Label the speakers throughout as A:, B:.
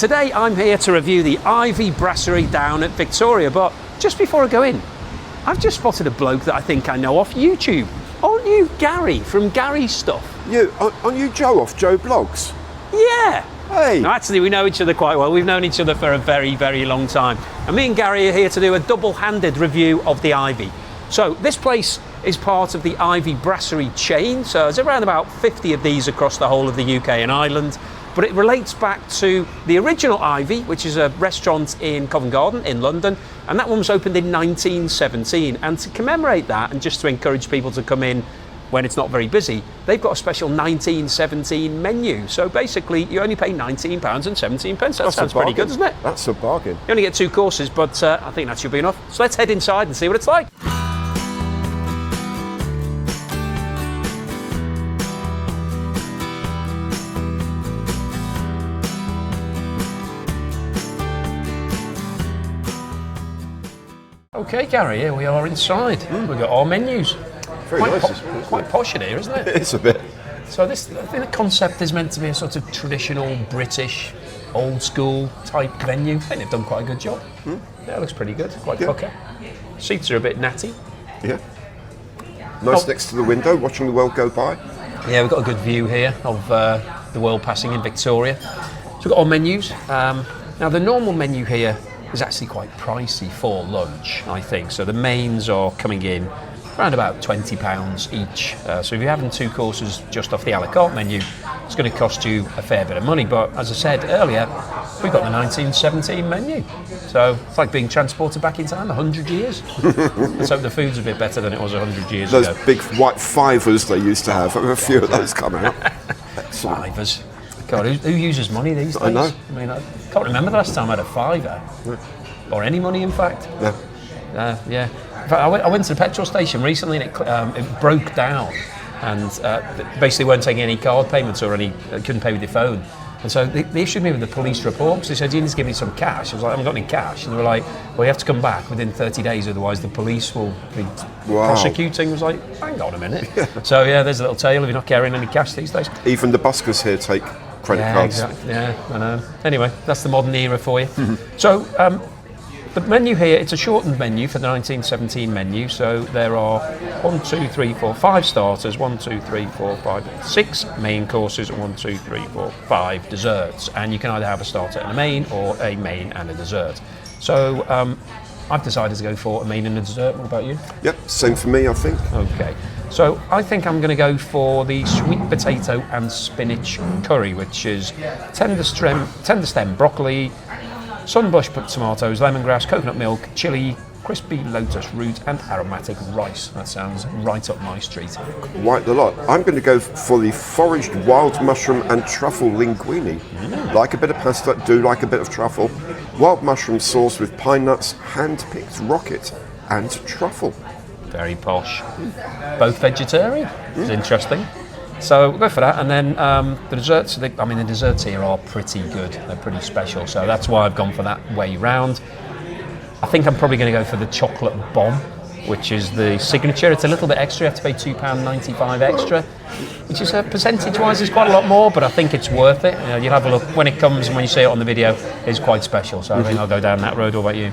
A: today I'm here to review the Ivy Brasserie down at Victoria, but just before I go in, I've just spotted a bloke that I think I know off YouTube. Aren't you Gary from Gary's Stuff?
B: Aren't you Joe off Joe Blogs?
A: Yeah.
B: Hey.
A: No, actually, we know each other quite well. We've known each other for a very, very long time. And me and Gary are here to do a double-handed review of the Ivy. So this place is part of the Ivy Brasserie chain. So there's around about 50 of these across the whole of the UK and Ireland. But it relates back to the original Ivy, which is a restaurant in Covent Garden in London. And that one was opened in 1917. And to commemorate that, and just to encourage people to come in when it's not very busy, they've got a special 1917 menu. So basically, you only pay £19.17. That sounds pretty good, doesn't it?
B: That's a bargain.
A: You only get 2 courses, but I think that should be enough. So let's head inside and see what it's like. Okay, Gary, here we are inside. We've got our menus.
B: Very nice.
A: Quite posh in here, isn't it?
B: It's a bit.
A: So I think the concept is meant to be a sort of traditional British, old school type venue. I think they've done quite a good job. Yeah, it looks pretty good, quite pucker. Seats are a bit natty.
B: Yeah. Nice next to the window, watching the world go by.
A: Yeah, we've got a good view here of the world passing in Victoria. So we've got our menus. Now the normal menu here is actually quite pricey for lunch, I think. So the mains are coming in around about £20 each. So if you're having 2 courses just off the a la carte menu, it's going to cost you a fair bit of money. But as I said earlier, we've got the 1917 menu. So it's like being transported back in time 100 years. Let's hope the food's a bit better than it was 100 years ago.
B: Those big white fivers they used to have. A few of those come out.
A: Fivers. God, who uses money these days?
B: I know.
A: I mean, I can't remember the last time I had a fiver. Or any money, in fact.
B: Yeah.
A: Yeah. In fact, I went to the petrol station recently and it broke down, and basically weren't taking any card payments or couldn't pay with your phone. And so they issued me with the police report because they said, you need to give me some cash. I was like, I haven't got any cash. And they were like, well, you have to come back within 30 days, otherwise the police will be prosecuting. I was like, hang on a minute. So yeah, there's a little tale if you're not carrying any cash these days.
B: Even the buskers here take credit cards.
A: Exactly. Yeah, I know. Anyway, that's the modern era for you. So the menu here, it's a shortened menu for the 1917 menu. So there are 1, 2, 3, 4, 5 starters, 1, 2, 3, 4, 5, 6 main courses, and 1, 2, 3, 4, 5 desserts. And you can either have a starter and a main, or a main and a dessert. So I've decided to go for a main and a dessert. What about you?
B: Yep, same for me, I think.
A: Okay. So I think I'm going to go for the sweet potato and spinach curry, which is tender stem broccoli, sunbush tomatoes, lemongrass, coconut milk, chilli, crispy lotus root, and aromatic rice. That sounds right up my street.
B: Quite the lot. I'm going to go for the foraged wild mushroom and truffle linguine. Like a bit of pasta, do like a bit of truffle. Wild mushroom sauce with pine nuts, hand-picked rocket, and truffle.
A: Very posh. Both vegetarian. It's interesting. So we'll go for that, and then the desserts. The desserts here are pretty good. They're pretty special, so that's why I've gone for that way round. I think I'm probably going to go for the chocolate bombe, which is the signature. It's a little bit extra. You have to pay £2.95 extra, which is percentage-wise is quite a lot more, but I think it's worth it. You'll have a look when it comes, and when you see it on the video, it's quite special. So I think I'll go down that road. What about you?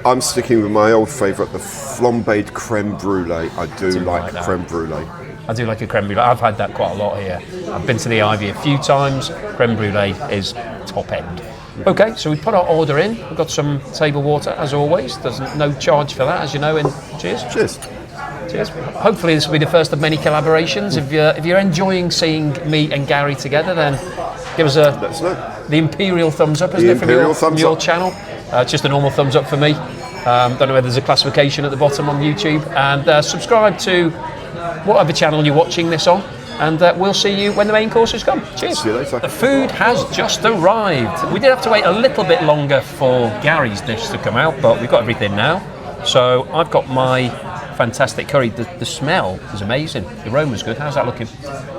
B: I'm sticking with my old favourite, the flambéed crème brûlée. I do like crème brûlée.
A: I do like a crème brûlée. I've had that quite a lot here. I've been to the Ivy a few times. Crème brûlée is top end. Okay, so we put our order in. We've got some table water, as always. There's no charge for that, as you know. And cheers.
B: Cheers.
A: Cheers. Hopefully this will be the first of many collaborations. If you're enjoying seing me and Gary together, then give us the imperial thumbs up, isn't it, from your channel? Just a normal thumbs up for me. Don't know whether there's a classification at the bottom on YouTube. And subscribe to whatever channel you're watching this on. And we'll see you when the main courses come. Cheers.
B: See you later.
A: The food has just arrived. We did have to wait a little bit longer for Gary's dish to come out, but we've got everything now. So I've got my fantastic curry. The smell is amazing. The aroma's good. How's that looking?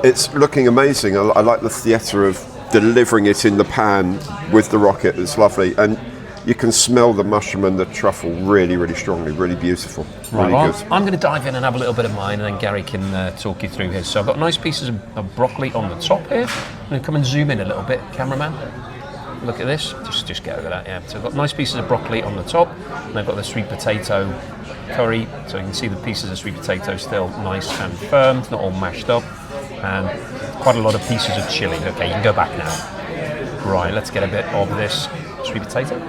B: It's looking amazing. I like the theatre of delivering it in the pan with the rocket. It's lovely. And you can smell the mushroom and the truffle really, really strongly, really beautiful, really good.
A: I'm going to dive in and have a little bit of mine, and then Gary can talk you through his. So I've got nice pieces of broccoli on the top here. I'm going to come and zoom in a little bit, cameraman. look at this. Just get over that, yeah. So I've got nice pieces of broccoli on the top, and I've got the sweet potato curry, so you can see the pieces of sweet potato still nice and firm, not all mashed up, and quite a lot of pieces of chilli. Okay, you can go back now. Right, let's get a bit of this sweet potato.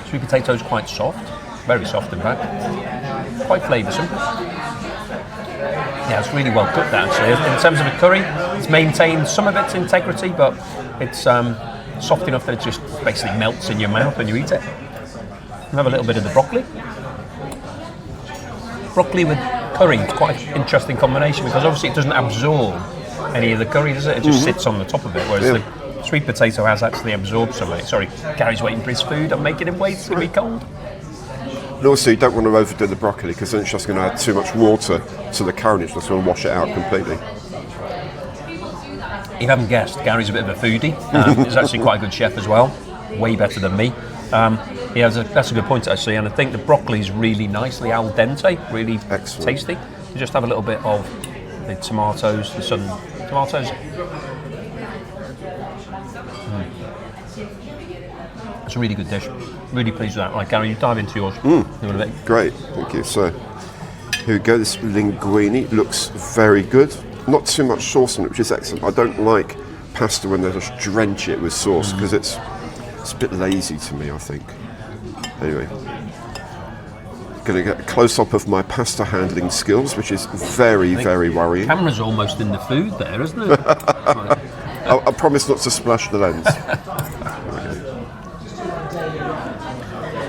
A: Sweet potato is quite soft, very soft in fact, quite flavoursome. Yeah, it's really well cooked actually. In terms of the curry, it's maintained some of its integrity, but it's soft enough that it just basically melts in your mouth when you eat it. And have a little bit of the broccoli. Broccoli with curry is quite an interesting combination because obviously it doesn't absorb any of the curry, does it? It just sits on the top of it, whereas the sweet potato has actually absorbed some of it. Sorry, Gary's waiting for his food. I'm making him wait, it's going to be cold.
B: And also, you don't want to overdo the broccoli because then it's just going to add too much water to the curry. It's just going to wash it out completely.
A: If you haven't guessed, Gary's a bit of a foodie. He's actually quite a good chef as well, way better than me. Yeah, that's a good point actually, and I think the broccoli is really nicely al dente, really
B: Excellent.
A: tasty. You just have a little bit of the tomatoes, the sun tomatoes. It's a really good dish. Really pleased with that. Right, Gary, you dive into yours. In a bit.
B: Great, thank you. So here we go. This linguine looks very good. Not too much sauce in it, which is excellent. I don't like pasta when they just drench it with sauce because it's a bit lazy to me, I think. Anyway, going to get a close-up of my pasta handling skills, which is very, very worrying.
A: The camera's almost in the food there, isn't it?
B: I promise not to splash the lens.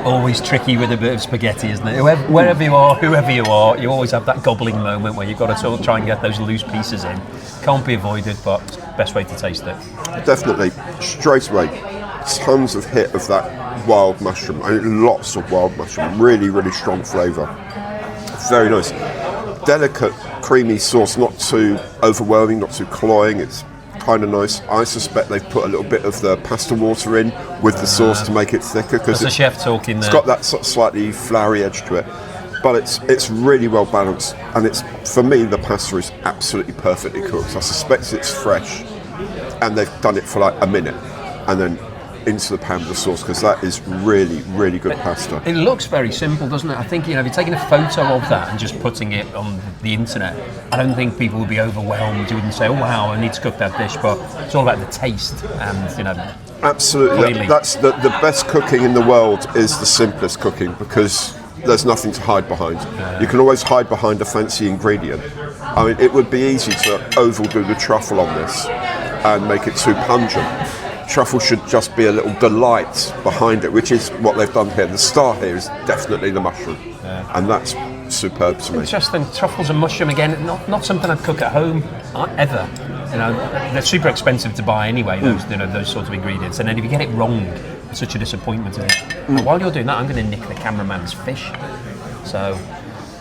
A: Always tricky with a bit of spaghetti, isn't it? Wherever you are, whoever you are, you always have that gobbling moment where you've got to sort of try and get those loose pieces in. Can't be avoided, but best way to taste it.
B: Definitely, straight away, tons of hit of that wild mushroom. I mean, lots of wild mushroom, really, really strong flavour. Very nice. Delicate, creamy sauce, not too overwhelming, not too cloying. It's kind of nice. I suspect they've put a little bit of the pasta water in with the sauce to make it thicker because
A: the chef talking there.
B: It's got that sort of slightly floury edge to it, but it's really well balanced, and it's, for me, the pasta is absolutely perfectly cooked. I suspect it's fresh, and they've done it for like a minute, and then into the pan with the sauce, because that is really, really good pasta.
A: It looks very simple, doesn't it? I think, if you're taking a photo of that and just putting it on the internet, I don't think people would be overwhelmed. You wouldn't say, oh wow, I need to cook that dish, but it's all about the taste and,
B: Absolutely. That's the best cooking in the world is the simplest cooking, because there's nothing to hide behind. You can always hide behind a fancy ingredient. I mean, it would be easy to overdo the truffle on this and make it too pungent. Truffle should just be a little delight behind it, which is what they've done here. The star here is definitely the mushroom, and that's superb to me.
A: Interesting. Truffles and mushroom again. Not something I'd cook at home ever. They're super expensive to buy anyway. Those sorts of ingredients, and then if you get it wrong, it's such a disappointment. And while you're doing that, I'm going to nick the cameraman's fish. So,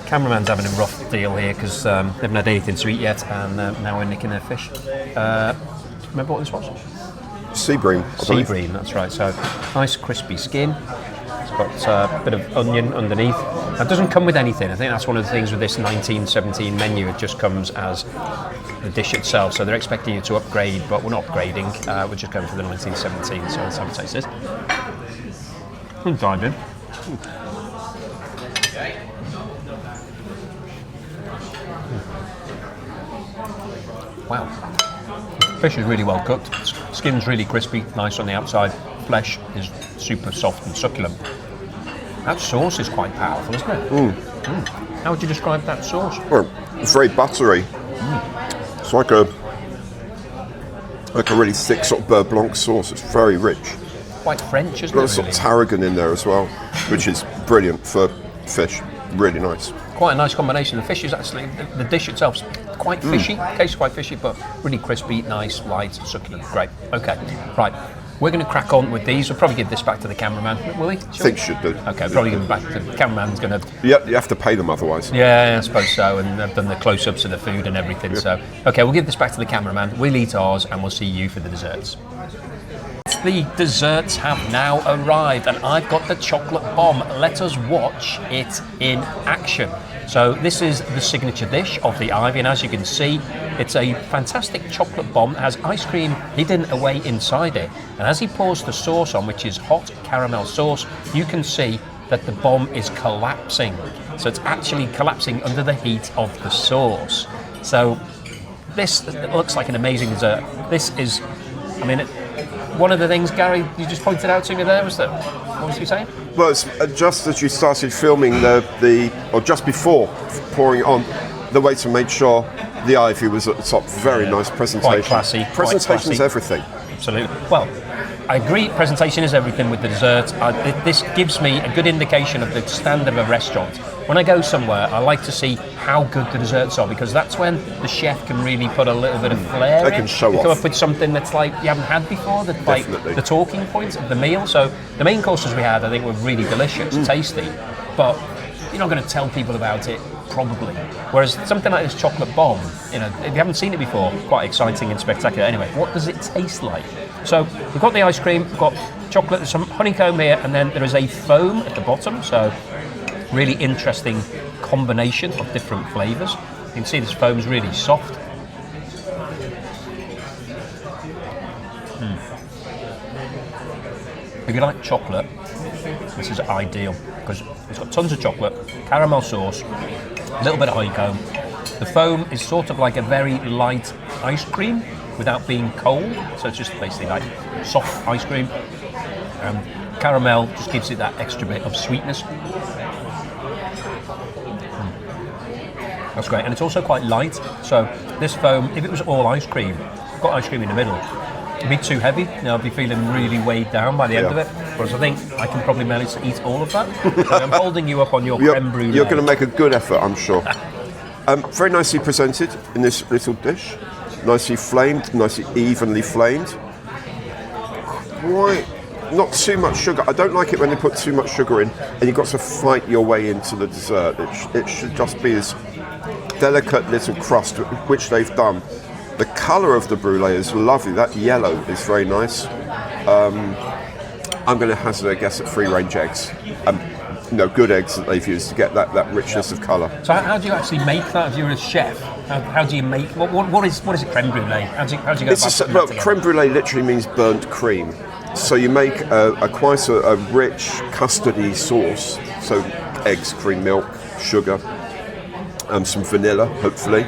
A: cameraman's having a rough deal here because they haven't had anything to eat yet, and now we're nicking their fish. Remember what this was?
B: Sea bream.
A: Sea bream, that's right. So nice crispy skin. It's got a bit of onion underneath. That doesn't come with anything. I think that's one of the things with this 1917 menu. It just comes as the dish itself. So they're expecting you to upgrade, but we're not upgrading. We're just going for the 1917. So let's have a taste this. And dive in. Wow. Fish is really well cooked. Skin's really crispy, nice on the outside. Flesh is super soft and succulent. That sauce is quite powerful, isn't it? How would you describe that sauce?
B: Well, it's very buttery. It's like a really thick sort of beurre blanc sauce. It's very rich.
A: Quite French, isn't it?
B: Got a sort of tarragon in there as well, which is brilliant for fish. Really nice.
A: Quite a nice combination. The fish is actually, the dish itself's quite fishy. Tastes quite fishy, but really crispy, nice, light, succulent. Great. Okay. Right. We're going to crack on with these. We'll probably give this back to the cameraman, will we?
B: I think should do.
A: Okay, probably give it back to the cameraman's going to...
B: Yeah, you have to pay them otherwise.
A: Yeah, I suppose so, and they've done the close-ups of the food and everything, so... Okay, we'll give this back to the cameraman, we'll eat ours, and we'll see you for the desserts. The desserts have now arrived, and I've got the chocolate bomb. Let us watch it in action. So this is the signature dish of the Ivy, and as you can see, it's a fantastic chocolate bomb that has ice cream hidden away inside it. And as he pours the sauce on, which is hot caramel sauce, you can see that the bomb is collapsing. So it's actually collapsing under the heat of the sauce. So this looks like an amazing dessert. This is, I mean, one of the things, Gary, you just pointed out to me there was that, what was you saying?
B: Well, it's just as you started filming or just before pouring it on, the waiter made sure the Ivy was at the top. Very nice presentation.
A: Quite classy.
B: Presentation is everything.
A: Absolutely. Well, I agree, presentation is everything with the dessert. This gives me a good indication of the standard of a restaurant. When I go somewhere, I like to see how good the desserts are, because that's when the chef can really put a little bit of flair
B: They can show off.
A: Come up with something that's like you haven't had before, that's like the talking points of the meal. So the main courses we had, I think, were really delicious, tasty, but you're not going to tell people about it, probably. Whereas something like this chocolate bomb, you know, if you haven't seen it before, quite exciting and spectacular. Anyway, what does it taste like? So we've got the ice cream, we've got chocolate, there's some honeycomb here, and then there is a foam at the bottom. So really interesting combination of different flavours. You can see this foam is really soft. If you like chocolate, this is ideal, because it's got tons of chocolate, caramel sauce, a little bit of honeycomb. The foam is sort of like a very light ice cream without being cold, so it's just basically like soft ice cream. Caramel just gives it that extra bit of sweetness. That's great, and it's also quite light, so this foam, if it was all ice cream, got ice cream in the middle, it'd be too heavy, you know, I'd be feeling really weighed down by the end of it, whereas I think I can probably manage to eat all of that. So I'm holding you up on your crème brûlée.
B: You're going to make a good effort, I'm sure. Very nicely presented in this little dish, nicely flamed, nicely evenly flamed. Quite, not too much sugar. I don't like it when they put too much sugar in and you've got to fight your way into the dessert. It should just be this delicate little crust, which they've done. The colour of the brulee is lovely. That yellow is very nice. I'm going to hazard a guess at free-range eggs. Good eggs that they've used to get that richness of colour.
A: So how do you actually make that if you're a chef? How do you make, what is it, crème brûlée? How do you go about it?
B: Crème brûlée literally means burnt cream. So you make quite a rich custardy sauce. So eggs, cream, milk, sugar, some vanilla, hopefully.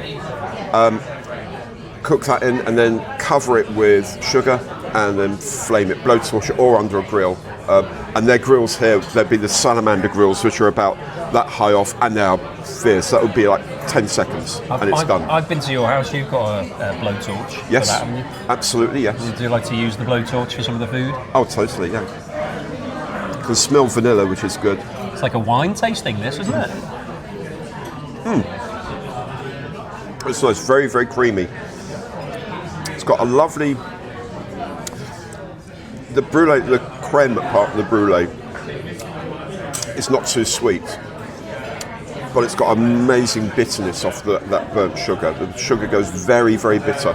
B: Cook that in and then cover it with sugar and then flame it, blowtorch it, or under a grill. And their grills here, they'd be the salamander grills, which are about that high off, and they're fierce. That would be like 10 seconds, and it's done. I've
A: been to your house. You've got a blowtorch.
B: Yes,
A: for that, haven't you?
B: Absolutely, yes.
A: Do you like to use the blowtorch for some of the food?
B: Oh, totally, yeah. You can smell vanilla, which is good.
A: It's like a wine tasting, this, isn't it?
B: It's nice, very, very creamy. It's got a lovely... The brûlée, the crème part of the brûlée, it's not too sweet, but it's got amazing bitterness off that burnt sugar. The sugar goes very, very bitter,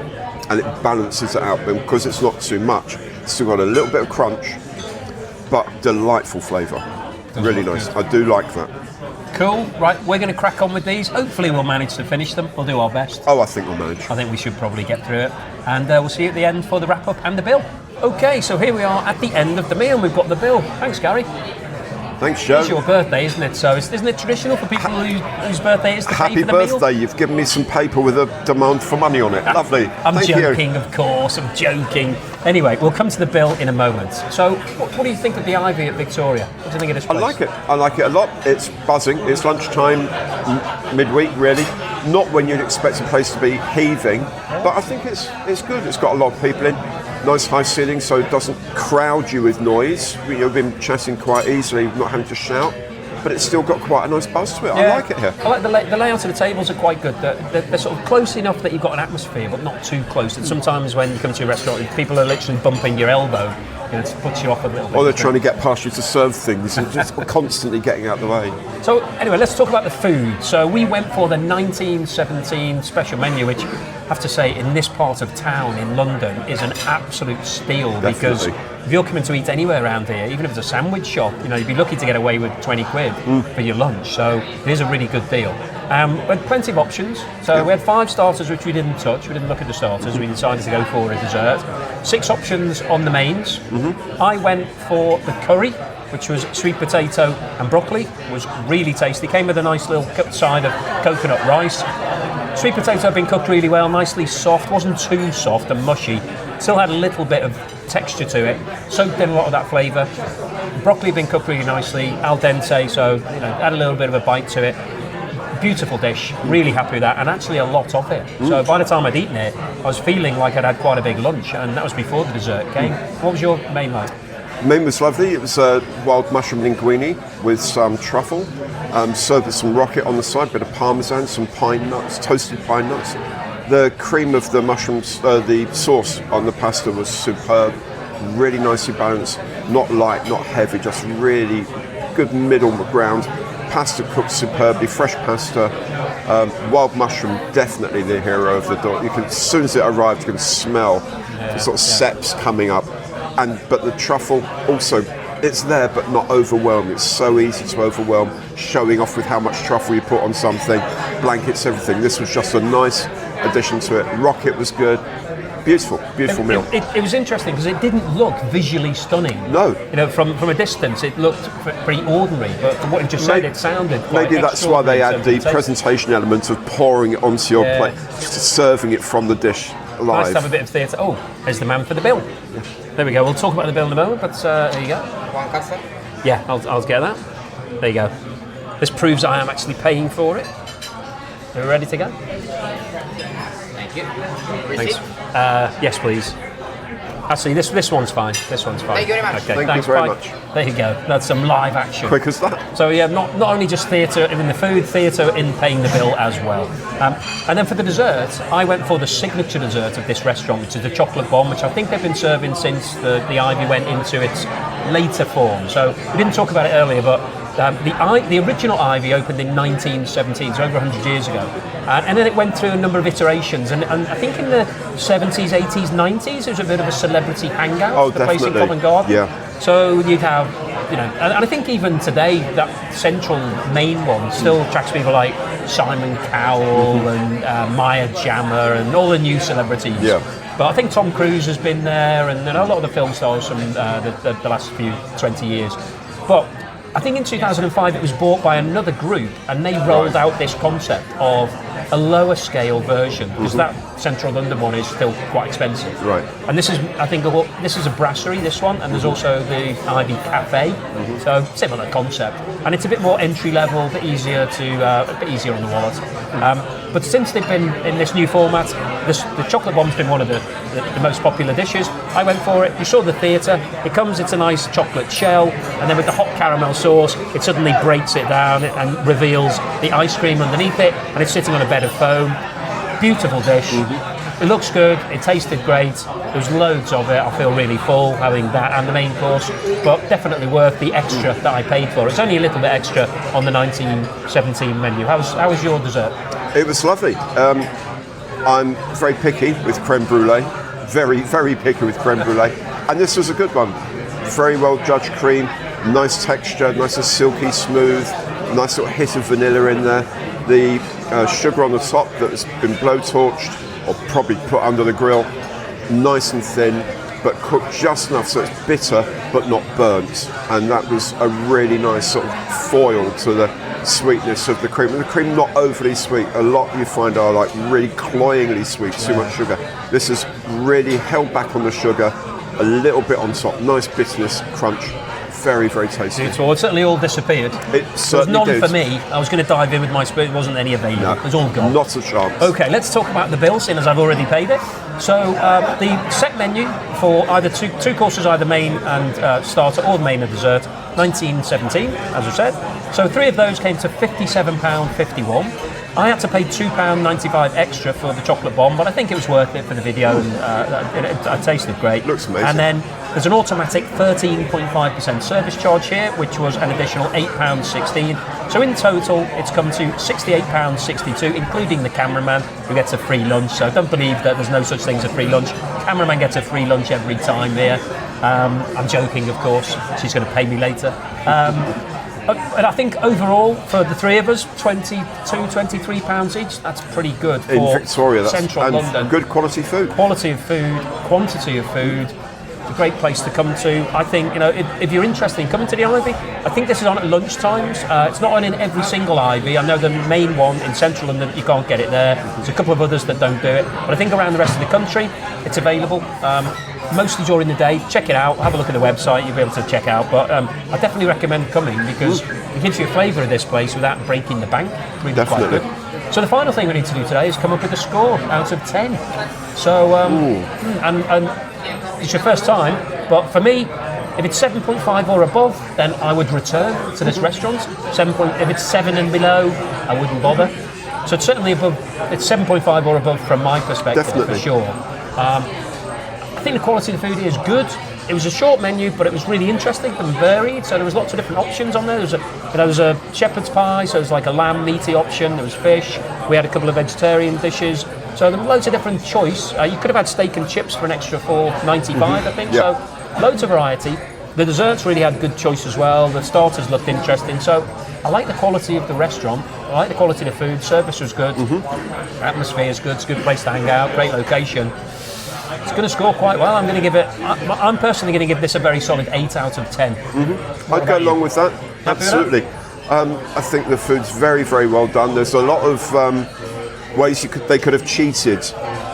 B: and it balances it out. But because it's not too much, it's still got a little bit of crunch, but delightful flavour. Really nice. Good. I do like that.
A: Cool. Right, we're going to crack on with these. Hopefully we'll manage to finish them. We'll do our best.
B: Oh, I think we'll manage.
A: I think we should probably get through it. And we'll see you at the end for the wrap-up and the bill. Okay, so here we are at the end of the meal. We've got the bill. Thanks, Gary.
B: Thanks, Joe.
A: It's your birthday, isn't it? So isn't it traditional for people whose birthday is to pay for the meal?
B: Happy birthday. You've given me some paper with a demand for money on it. Lovely.
A: I'm joking, of course. I'm joking. Anyway, we'll come to the bill in a moment. So what do you think of the Ivy at Victoria? What do you think of this place?
B: I like it. I like it a lot. It's buzzing. It's lunchtime, midweek, really. Not when you'd expect a place to be heaving, but I think it's good. It's got a lot of people in. Nice high ceiling, so it doesn't crowd you with noise. You've been chatting quite easily, not having to shout, but it's still got quite a nice buzz to it. Yeah. I like it here. I like
A: the layout of the tables are quite good. They're sort of close enough that you've got an atmosphere, but not too close. And sometimes when you come to a restaurant, people are literally bumping your elbow. It puts you off a little bit.
B: Or they're trying to get past you to serve things and just constantly getting out of the way.
A: So anyway, let's talk about the food. So we went for the 1917 special menu, which I have to say in this part of town in London is an absolute steal.
B: Definitely.
A: Because if you're coming to eat anywhere around here, even if it's a sandwich shop, you'd be lucky to get away with 20 quid for your lunch. So it is a really good deal. But plenty of options. So we had 5 starters, which we didn't touch. We didn't look at the starters. We decided to go for a dessert. 6 options on the mains. I went for the curry, which was sweet potato and broccoli. It was really tasty. Came with a nice little cut side of coconut rice. Sweet potato had been cooked really well, nicely soft. Wasn't too soft and mushy. Still had a little bit of texture to it. Soaked in a lot of that flavour. Broccoli had been cooked really nicely, al dente, so had a little bit of a bite to it. Beautiful dish, really happy with that, and actually a lot of it. So by the time I'd eaten it, I was feeling like I'd had quite a big lunch, and that was before the dessert came. What was your main like?
B: Main was lovely. It was a wild mushroom linguine with some truffle, served with some rocket on the side, bit of parmesan, some pine nuts, toasted pine nuts. The cream of the mushrooms, the sauce on the pasta was superb, really nicely balanced, not light, not heavy, just really good middle ground. Pasta cooked superbly, fresh pasta. Wild mushroom, definitely the hero of the dish. You can, as soon as it arrived, you can smell the sort of seps coming up. But the truffle also, it's there but not overwhelming. It's so easy to overwhelm, showing off with how much truffle you put on something, blankets everything. This was just a nice addition to it. Rocket was good. Beautiful meal.
A: It was interesting because it didn't look visually stunning.
B: No.
A: From a distance, it looked pretty ordinary. But from what you just said, it sounded quite
B: maybe that's why they add the presentation element of pouring it onto your plate, serving it from the dish live.
A: Nice to have a bit of theatre. Oh, there's the man for the bill. There we go. We'll talk about the bill in a moment, but there you go. Yeah, I'll get that. There you go. This proves I am actually paying for it. Are we ready to go?
C: Thank you.
A: Thanks. Yes, please. Actually, this one's fine. This one's fine.
C: Thank you very much.
A: Okay,
B: Thank
A: thanks,
B: you very
A: bye.
B: much.
A: There you go. That's some live action.
B: Quick as that.
A: So yeah, not only just theatre in the food, theatre in paying the bill as well. And then for the dessert, I went for the signature dessert of this restaurant, which is the chocolate bombe, which I think they've been serving since the Ivy went into its later form. So we didn't talk about it earlier, but the original Ivy opened in 1917, so over 100 years ago. And then it went through a number of iterations. And I think in the 70s, 80s, 90s, it was a bit of a celebrity hangout. The place in Covent Garden.
B: Yeah.
A: So you'd have, and I think even today, that central main one still attracts people like Simon Cowell and Maya Jama and all the new celebrities.
B: Yeah.
A: But I think Tom Cruise has been there, and a lot of the film stars from the last 20 years. But I think in 2005 it was bought by another group, and they rolled out this concept of a lower scale version, because that central London one is still quite expensive.
B: Right.
A: And this is, I think, this is a brasserie, this one, and there's also the Ivy Cafe. So similar concept, and it's a bit more entry level, a bit easier on the wallet. But since they've been in this new format, the chocolate bombe's been one of the most popular dishes. I went for it. You saw the theatre. It's a nice chocolate shell, and then with the hot caramel sauce, it suddenly breaks it down and reveals the ice cream underneath it, and it's sitting on a bed of foam. Beautiful dish. It looks good. It tasted great. There was loads of it. I feel really full having that and the main course, but definitely worth the extra that I paid for. It's only a little bit extra on the 1917 menu. How was your dessert?
B: It was lovely. I'm very picky with crème brûlée. Very, very picky with crème brûlée. And this was a good one. Very well judged cream, nice texture, nice and silky smooth, nice little hit of vanilla in there. The sugar on the top that has been blowtorched or probably put under the grill, nice and thin, but cooked just enough so it's bitter but not burnt. And that was a really nice sort of foil to the sweetness of the cream. And the cream not overly sweet. A lot you find are like really cloyingly sweet, too much sugar. This is really held back on the sugar, a little bit on top, nice bitterness, crunch. Very, very tasty.
A: Well, it certainly all disappeared.
B: It certainly
A: none
B: did.
A: for me. I was going to dive in with my spoon. There wasn't any available.
B: No,
A: it was all gone.
B: Not a chance.
A: Okay, let's talk about the bill, seeing as I've already paid it. So the set menu for either two courses, either main and starter, or main and dessert, 1917, as I said. So 3 of those came to £57.51. I had to pay £2.95 extra for the chocolate bombe, but I think it was worth it for the video, and it tasted great.
B: Looks amazing.
A: And then there's an automatic 13.5% service charge here, which was an additional £8.16. So in total, it's come to £68.62, including the cameraman, who gets a free lunch. So don't believe that there's no such thing as a free lunch. cameraman gets a free lunch every time here. I'm joking, of course. She's going to pay me later. And I think overall, for the three of us, £22-23 each, that's pretty good for
B: in Victoria, that's
A: central London.
B: Good quality food.
A: Quality of food, quantity of food. A great place to come to. I think, you know, if you're interested in coming to the Ivy, I think this is on at lunch times. It's not on in every single Ivy. I know the main one in central London, you can't get it there. There's a couple of others that don't do it. But I think around the rest of the country, it's available. Mostly during the day. Check it out. Have a look at the website. You'll be able to check out. But I definitely recommend coming because it gives you a flavour of this place without breaking the bank. Really
B: Definitely.
A: quite good. So the final thing we need to do today is come up with a score out of 10. So, and it's your first time, but for me, if it's 7.5 or above, then I would return to this restaurant. If it's 7 and below, I wouldn't bother. So it's certainly above. It's 7.5 or above from my perspective,
B: Definitely.
A: for sure. I think the quality of the food here is good. It was a short menu, but it was really interesting and varied. So there was lots of different options on there. There was a shepherd's pie, so it was like a lamb meaty option. There was fish. We had a couple of vegetarian dishes. So there were loads of different choice. You could have had steak and chips for an extra $4.95, I think.
B: Yeah.
A: So loads of variety. The desserts really had good choice as well. The starters looked interesting. So I like the quality of the restaurant. I like the quality of the food. Service was good. Atmosphere is good. It's a good place to hang out. Great location. It's going to score quite well. I'm personally going to give this a very solid 8 out of 10.
B: I'd go along with that. Absolutely. I think the food's very, very well done. There's a lot of ways they could have cheated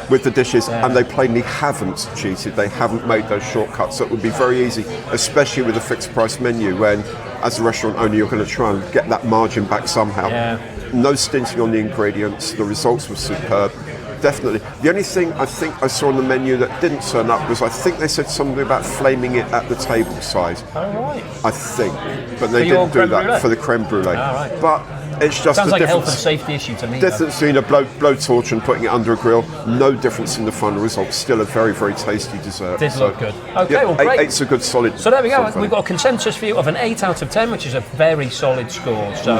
B: with the dishes, and they plainly haven't cheated. They haven't made those shortcuts. So it would be very easy, especially with a fixed price menu, when as a restaurant owner you're going to try and get that margin back somehow. No stinting on the ingredients. The results were superb. Definitely. The only thing I think I saw on the menu that didn't turn up was I think they said something about flaming it at the table side.
A: Oh, right.
B: I think. But they didn't do that for the crème brûlée.
A: Oh, right.
B: But it's just
A: Sounds
B: a
A: like a
B: difference.
A: health and safety issue to me.
B: Difference between a blowtorch and putting it under a grill. No difference in the final result. Still a very, very tasty dessert.
A: Did look good. Okay,
B: Yeah,
A: well, great.
B: Eight's a good solid.
A: So there we go.
B: solid
A: We've got a consensus view of an 8 out of 10, which is a very solid score. So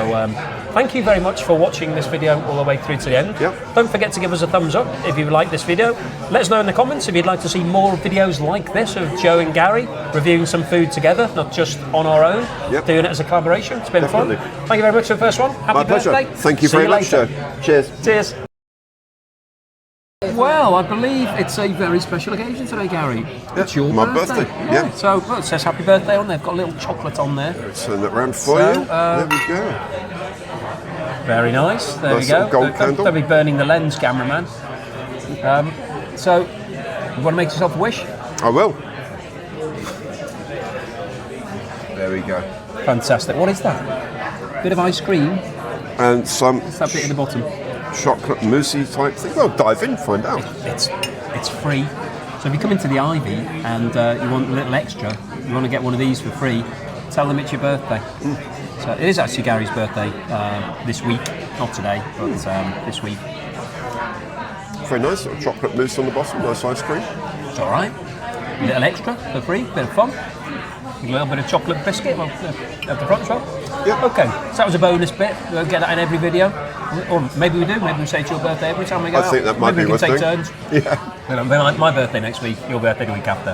A: thank you very much for watching this video all the way through to the end.
B: Yep.
A: Don't forget to give us a thumbs up if you like this video. Let us know in the comments if you'd like to see more videos like this of Joe and Gary reviewing some food together, not just on our own, doing it as a collaboration. It's been
B: Definitely.
A: fun. Thank you very much for the first one. Happy
B: My pleasure.
A: birthday.
B: Thank you
A: See
B: very much,
A: later.
B: Joe. Cheers.
A: Cheers. Well, I believe it's a very special occasion today, Gary. It's your
B: my
A: birthday.
B: birthday, yeah.
A: So well, it says happy birthday on there. They've got a little chocolate on there.
B: Turn that round for
A: So,
B: you. There we go.
A: Very nice. There
B: Nice
A: we go.
B: little gold candle.
A: Don't be burning the lens, cameraman. So, you want to make yourself a wish?
B: I will. There we go.
A: Fantastic. What is that? Bit of ice cream.
B: And some
A: What's that bit at the bottom?
B: chocolate moussey type thing. Well, dive in, find out.
A: It's free. So if you come into the Ivy and you want a little extra, you want to get one of these for free, tell them it's your birthday. So it is actually Gary's birthday this week, not today, but this week.
B: Very nice. Little chocolate mousse on the bottom. Nice ice cream.
A: It's all right. A little extra for free, bit of fun. A little bit of chocolate biscuit at the front as well.
B: Yeah.
A: Okay, so that was a bonus bit. We'll get that in every video. Or maybe we do. Maybe we say it's your birthday every time we go
B: I
A: out.
B: think that might
A: Maybe
B: be
A: we can
B: worth
A: take
B: doing.
A: turns.
B: Yeah.
A: My birthday next week, your birthday the week after.